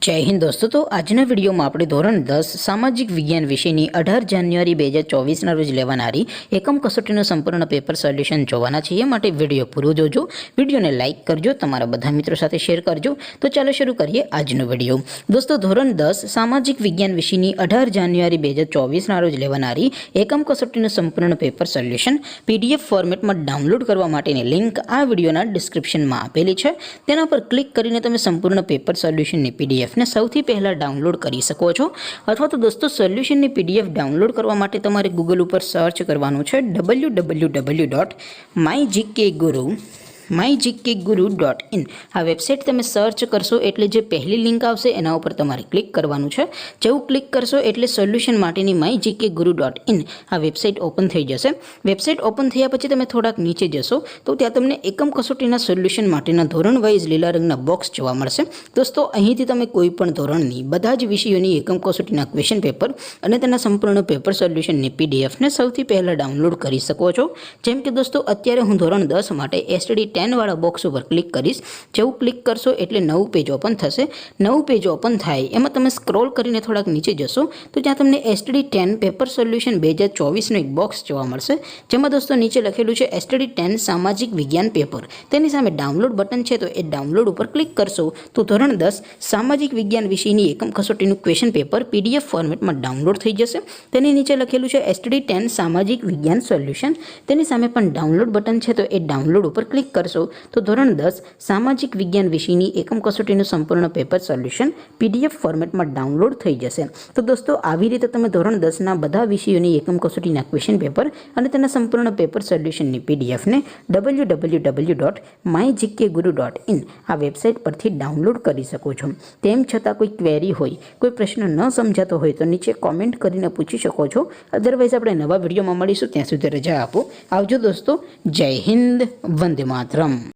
जय हिंद दोस्तों। तो आजना वीडियो में આપણે ધોરણ 10 સામાજિક વિજ્ઞાન વિષયની 18 જાન્યુઆરી 2024 ના રોજ લેવાનારી એકમ કસોટીનું સંપૂર્ણ પેપર સોલ્યુશન જોવાના છીએ। માટે વિડિયો પૂરો જોજો, વિડિયોને લાઈક કરજો, તમારા બધા મિત્રો સાથે શેર કરજો। તો ચાલો શરૂ કરીએ આજનો વિડિયો। દોસ્તો ધોરણ 10 સામાજિક વિજ્ઞાન વિષયની 18 જાન્યુઆરી 2024 ના રોજ લેવાનારી એકમ કસોટીનું સંપૂર્ણ પેપર સોલ્યુશન પીડીએફ ફોર્મેટમાં ડાઉનલોડ કરવા માટેની લિંક આ વિડિયોના ડિસ્ક્રિપ્શનમાં આપેલી છે। તેના પર ક્લિક કરીને તમે સંપૂર્ણ પેપર સોલ્યુશનની પીડીએફ ने સૌથી પહેલા ડાઉનલોડ કરી શકો છો। અથવા તો દોસ્તો સોલ્યુશનની પીડીએફ ડાઉનલોડ કરવા માટે તમારે ગૂગલ ઉપર સર્ચ કરવાનું છે www.mygkguru.in। આ વેબસાઇટ તમે સર્ચ કરશો એટલે જે પહેલી લિંક આવશે એના ઉપર તમારે ક્લિક કરવાનું છે। જેવું ક્લિક કરશો એટલે સોલ્યુશન માટેની mygkguru.in આ વેબસાઇટ ઓપન થઈ જશે। વેબસાઇટ ઓપન થયા પછી તમે થોડાક નીચે જશો તો ત્યાં તમને એકમ કસોટીના સોલ્યુશન માટેના ધોરણ વાઇઝ લીલા રંગના બોક્સ જોવા મળશે। દોસ્તો અહીંથી તમે કોઈ પણ ધોરણની બધા જ વિષયોની એકમ કસોટીના ક્વેશ્ચન પેપર અને તેના સંપૂર્ણ પેપર સોલ્યુશનની પીડીએફને સૌથી પહેલાં ડાઉનલોડ કરી શકો છો। જેમ કે દોસ્તો અત્યારે હું ધોરણ 10 માટે STD 10 વાળા બોક્સ ઉપર ક્લિક કરીશ। જેવું ક્લિક કરશો એટલે નવું પેજ ઓપન થશે। નવું પેજ ઓપન થાય એમાં તમે સ્ક્રોલ કરીને થોડાક નીચે જશો તો ત્યાં તમને STD 10 પેપર સોલ્યુશન 2024નું એક બોક્સ જોવા મળશે। જેમાં દોસ્તો નીચે લખેલું છે STD 10 સામાજિક વિજ્ઞાન પેપર। તેની સામે ડાઉનલોડ બટન છે તો એ ડાઉનલોડ ઉપર ક્લિક કરશો તો ધોરણ 10 સામાજિક વિજ્ઞાન વિષયની એકમ કસોટીનું ક્વેશ્ચન પેપર PDF ફોર્મેટમાં ડાઉનલોડ થઈ જશે। તેની નીચે લખેલું છે STD 10 સામાજિક વિજ્ઞાન સોલ્યુશન। તેની સામે પણ ડાઉનલોડ બટન છે તો એ ડાઉનલોડ ઉપર ક્લિક કરશો તો ધોરણ 10 સામાજિક વિજ્ઞાન વિષયની એકમ કસોટીનું સંપૂર્ણ પેપર સોલ્યુશન PDF ફોર્મેટમાં ડાઉનલોડ થઈ જશે। તો દોસ્તો આવી રીતે તમે ધોરણ 10ના બધા વિષયોની એકમ કસોટીના ક્વેશ્ચન પેપર અને તેના સંપૂર્ણ પેપર સોલ્યુશનની પીડીએફને www.mygkguru.in આ વેબસાઇટ પરથી ડાઉનલોડ કરી શકો છો। તેમ છતાં કોઈ ક્વેરી હોય, કોઈ પ્રશ્ન ન સમજાતો હોય તો નીચે કોમેન્ટ કરીને પૂછી શકો છો। અધરવાઇઝ આપણે નવા વિડીયોમાં મળીશું, ત્યાં સુધી રજા આપો। આવજો દોસ્તો। જય હિન્દ, વંદે માતરમ।